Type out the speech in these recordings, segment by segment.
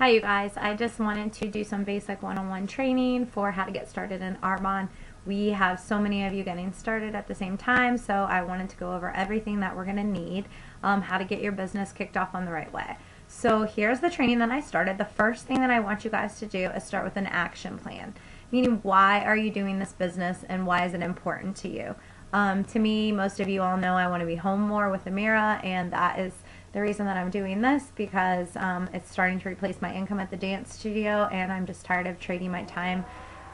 Hi you guys, I just wanted to do some basic one-on-one training for how to get started in Arbonne. We have so many of you getting started at the same time, so I wanted to go over everything that we're going to need, how to get your business kicked off on the right way. So here's the training that I started. The first thing that I want you guys to do is start with an action plan, meaning why are you doing this business and why is it important to you? To me, most of you all know I want to be home more with Amira, and that is the reason that I'm doing this because it's starting to replace my income at the dance studio, and I'm just tired of trading my time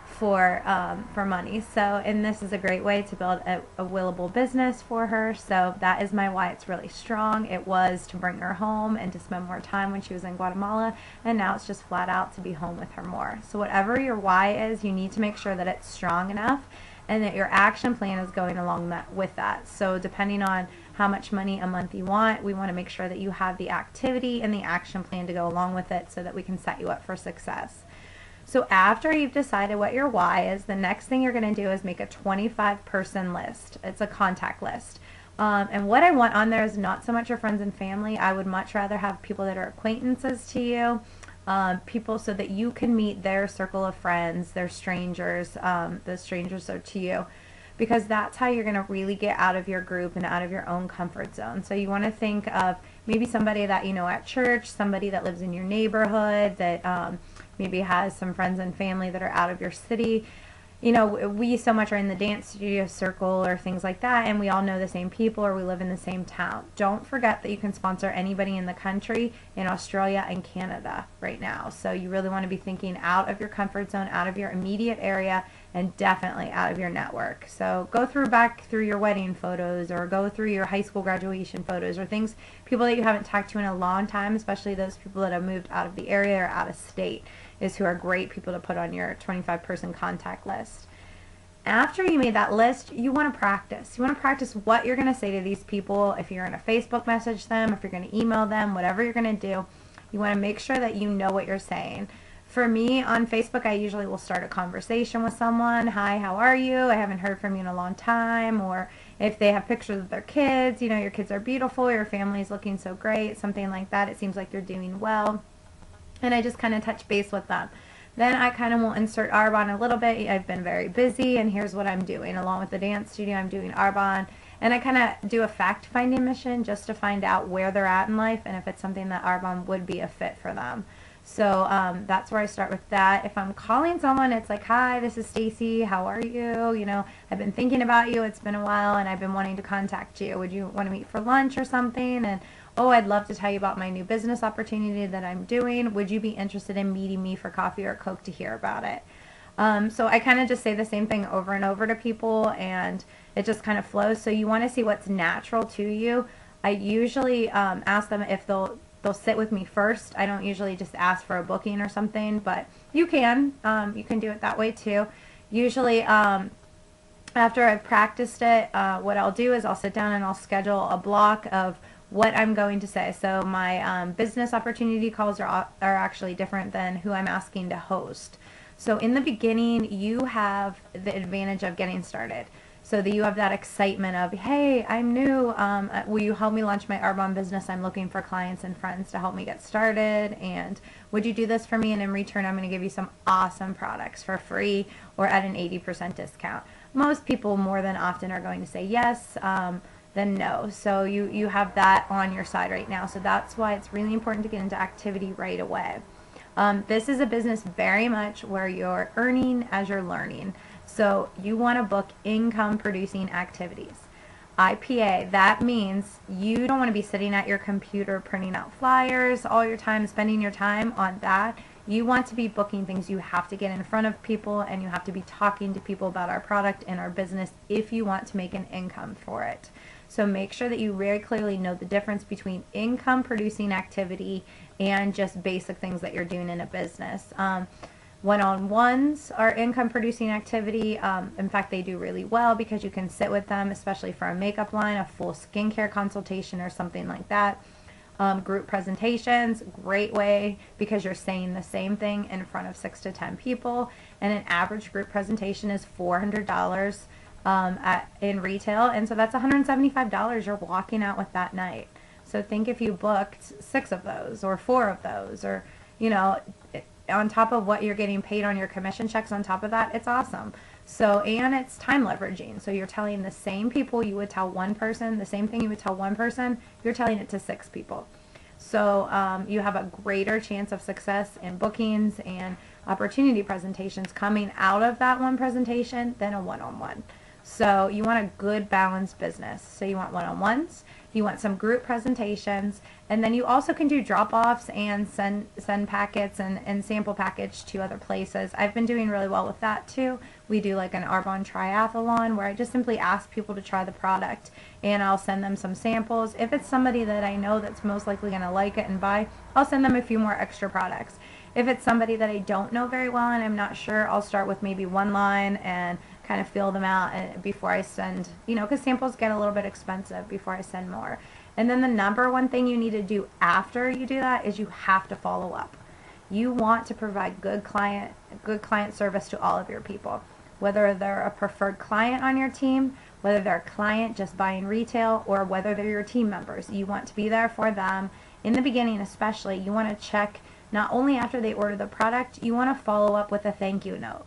for money. So, and this is a great way to build a willable business for her. So that is my why it's really strong. It was to bring her home and to spend more time when she was in Guatemala, and now it's just flat out to be home with her more. So whatever your why is, you need to make sure that it's strong enough and that your action plan is going along with that. So depending on how much money a month you want, we want to make sure that you have the activity and the action plan to go along with it so that we can set you up for success. So after you've decided what your why is, the next thing you're going to do is make a 25-person list. It's a contact list. And what I want on there is not so much your friends and family. I would much rather have people that are acquaintances to you, people so that you can meet their circle of friends, their strangers, the strangers are to you, because that's how you're going to really get out of your group and out of your own comfort zone. So you want to think of maybe somebody that you know at church, somebody that lives in your neighborhood, that maybe has some friends and family that are out of your city. You know, we so much are in the dance studio circle or things like that, and we all know the same people or we live in the same town. Don't forget that you can sponsor anybody in the country, in Australia and Canada right now. So you really want to be thinking out of your comfort zone, out of your immediate area, and definitely out of your network. So go back through your wedding photos, or go through your high school graduation photos, or things, people that you haven't talked to in a long time, especially those people that have moved out of the area or out of state, is who are great people to put on your 25-person contact list. After you made that list, you want to practice. You want to practice what you're going to say to these people. If you're going to Facebook message them, if you're going to email them, whatever you're going to do, you want to make sure that you know what you're saying. For me, on Facebook, I usually will start a conversation with someone. Hi, how are you? I haven't heard from you in a long time. Or if they have pictures of their kids, you know, your kids are beautiful, your family's looking so great, something like that. It seems like you're doing well. And I just kind of touch base with them. Then I kind of will insert Arbonne a little bit. I've been very busy, and here's what I'm doing. Along with the dance studio, I'm doing Arbonne. And I kind of do a fact-finding mission just to find out where they're at in life and if it's something that Arbonne would be a fit for them. So that's where I start with that. If I'm calling someone, it's like, hi, this is Stacy. How are you? You know, I've been thinking about you. It's been a while, and I've been wanting to contact you. Would you want to meet for lunch or something? And oh, I'd love to tell you about my new business opportunity that I'm doing. Would you be interested in meeting me for coffee or Coke to hear about it? So I kind of just say the same thing over and over to people, and it just kind of flows. So you want to see what's natural to you. I usually ask them if they'll sit with me first. I don't usually just ask for a booking or something, but you can do it that way too. Usually after I've practiced it, what I'll do is I'll sit down and I'll schedule a block of what I'm going to say. So my business opportunity calls are actually different than who I'm asking to host. So in the beginning, you have the advantage of getting started. So that you have that excitement of, hey, I'm new. Will you help me launch my Arbonne business? I'm looking for clients and friends to help me get started. And would you do this for me? And in return, I'm going to give you some awesome products for free or at an 80% discount. Most people more than often are going to say yes. Then no. So you have that on your side right now. So that's why it's really important to get into activity right away. This is a business very much where you're earning as you're learning. So you want to book income producing activities. IPA, that means you don't want to be sitting at your computer printing out flyers all your time, spending your time on that. You want to be booking things. You have to get in front of people, and you have to be talking to people about our product and our business if you want to make an income for it. So make sure that you very clearly know the difference between income producing activity and just basic things that you're doing in a business. One-on-ones are income producing activity. In fact, they do really well because you can sit with them, especially for a makeup line, a full skincare consultation or something like that. Group presentations, great way because you're saying the same thing in front of 6 to 10 people, and an average group presentation is $400 in retail, and so that's $175 you're walking out with that night. So think if you booked 6 of those or 4 of those, or you know, on top of what you're getting paid on your commission checks on top of that, it's awesome. So, and it's time leveraging. So you're telling the same people you would tell one person, the same thing you would tell one person, you're telling it to 6 people. So you have a greater chance of success in bookings and opportunity presentations coming out of that one presentation than a one-on-one. So you want a good balanced business. So you want one-on-ones, you want some group presentations, and then you also can do drop-offs and send packets and sample package to other places. I've been doing really well with that too. We do like an Arbonne triathlon where I just simply ask people to try the product and I'll send them some samples. If it's somebody that I know that's most likely going to like it and buy, I'll send them a few more extra products. If it's somebody that I don't know very well and I'm not sure, I'll start with maybe one line and kind of feel them out before I send, because samples get a little bit expensive before I send more. And then the number one thing you need to do after you do that is you have to follow up. You want to provide good client service to all of your people, whether they're a preferred client on your team, whether they're a client just buying retail, or whether they're your team members. You want to be there for them in the beginning, especially. You want to check not only after they order the product, you want to follow up with a thank you note.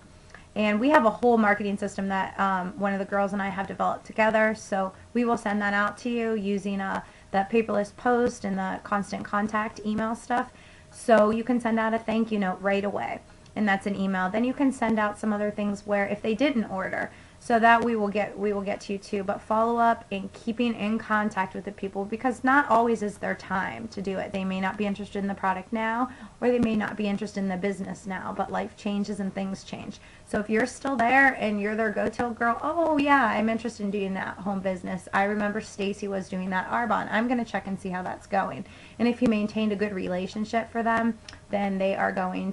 And we have a whole marketing system that one of the girls and I have developed together. So we will send that out to you using that paperless post and the constant contact email stuff. So you can send out a thank you note right away. And that's an email. Then you can send out some other things where if they didn't order, so that we will get to you too. But follow up and keeping in contact with the people, because not always is their time to do it. They may not be interested in the product now, or they may not be interested in the business now, but life changes and things change. So if you're still there and you're their go-to girl, oh yeah, I'm interested in doing that home business. I remember Stacy was doing that Arbonne. I'm going to check and see how that's going. And if you maintained a good relationship for them, then you're going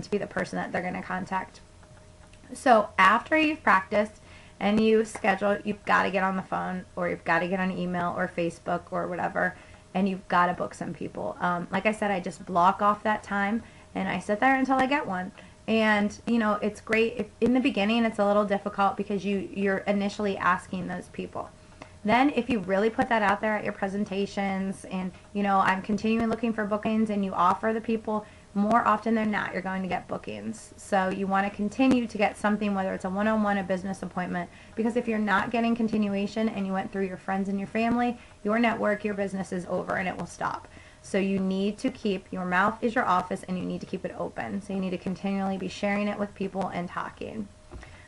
to be the person that they're going to contact. So after you've practiced and you schedule, you've got to get on the phone, or you've got to get on email or Facebook or whatever, and you've got to book some people. Like I said, I just block off that time and I sit there until I get one. And it's great. In the beginning, it's a little difficult because you're initially asking those people. Then if you really put that out there at your presentations and, I'm continuing looking for bookings, and you offer the people, more often than not, you're going to get bookings. So you want to continue to get something, whether it's a one-on-one, a business appointment, because if you're not getting continuation and you went through your friends and your family, your network, your business is over and it will stop. So you need to keep, your mouth is your office and you need to keep it open. So you need to continually be sharing it with people and talking.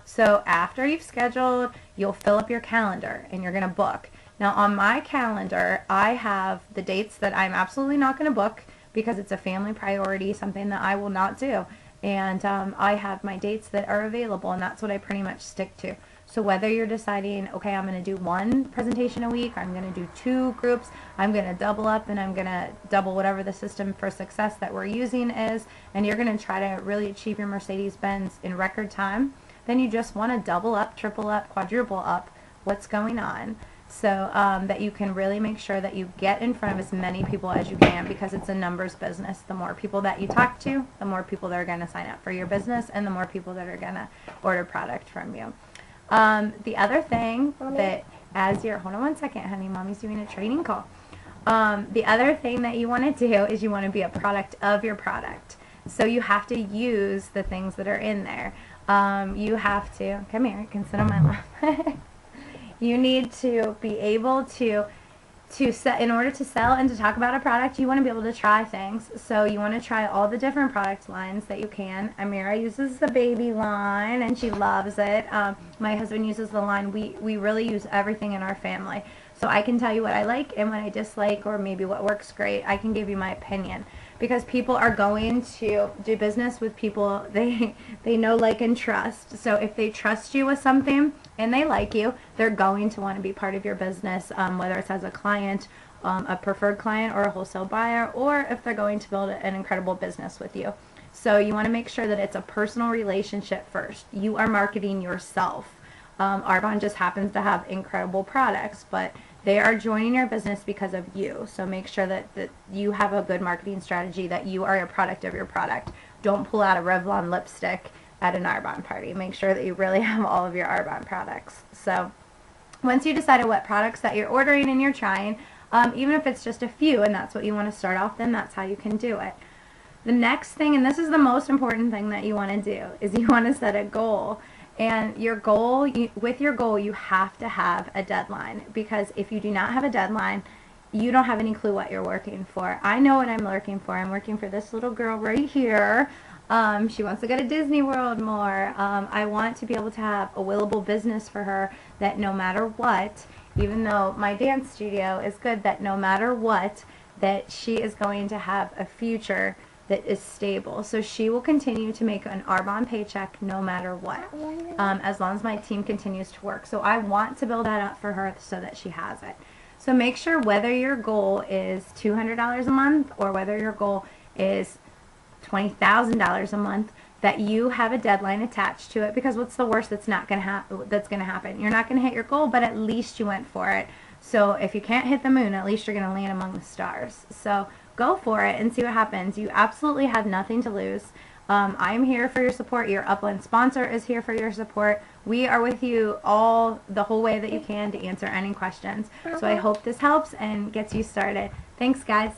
So after you've scheduled, you'll fill up your calendar and you're going to book. Now on my calendar, I have the dates that I'm absolutely not going to book, because it's a family priority, something that I will not do. And I have my dates that are available, and that's what I pretty much stick to. So whether you're deciding, okay, I'm going to do 1 presentation a week, I'm going to do 2 groups, I'm going to double up, and I'm going to double whatever the system for success that we're using is, and you're going to try to really achieve your Mercedes-Benz in record time, then you just want to double up, triple up, quadruple up what's going on. So that you can really make sure that you get in front of as many people as you can, because it's a numbers business. The more people that you talk to, the more people that are going to sign up for your business, and the more people that are going to order product from you. The other thing that hold on one second, honey, Mommy's doing a training call. The other thing that you want to do is you want to be a product of your product. So you have to use the things that are in there. You have to, come here, you can sit on my lap. You need to be able to in order to sell and to talk about a product, you want to be able to try things. So you want to try all the different product lines that you can. Amira uses the baby line and she loves it. My husband uses the line. We really use everything in our family. So I can tell you what I like and what I dislike, or maybe what works great. I can give you my opinion, because people are going to do business with people they know, like, and trust. So if they trust you with something and they like you, they're going to want to be part of your business, whether it's as a client, a preferred client, or a wholesale buyer, or if they're going to build an incredible business with you. So you want to make sure that it's a personal relationship first. You are marketing yourself. Arbonne just happens to have incredible products, but they are joining your business because of you. So make sure that you have a good marketing strategy, that you are a product of your product. Don't pull out a Revlon lipstick at an Arbonne party. Make sure that you really have all of your Arbonne products. So once you decided what products that you're ordering and you're trying, even if it's just a few and that's what you want to start off, then that's how you can do it. The next thing, and this is the most important thing that you want to do, is you want to set a goal. And your goal, with your goal, you have to have a deadline, because if you do not have a deadline, you don't have any clue what you're working for. I know what I'm working for. I'm working for this little girl right here. She wants to go to Disney World more. I want to be able to have a willable business for her that no matter what, even though my dance studio is good, that no matter what, that she is going to have a future that is stable. So she will continue to make an Arbonne paycheck no matter what, as long as my team continues to work. So I want to build that up for her so that she has it. So make sure, whether your goal is $200 a month or whether your goal is $20,000 a month, that you have a deadline attached to it, because what's the worst that's going to happen? You're not going to hit your goal, but at least you went for it. So if you can't hit the moon, at least you're going to land among the stars. So go for it and see what happens. You absolutely have nothing to lose. I'm here for your support. Your Upland sponsor is here for your support. We are with you the whole way that you can to answer any questions. So I hope this helps and gets you started. Thanks, guys.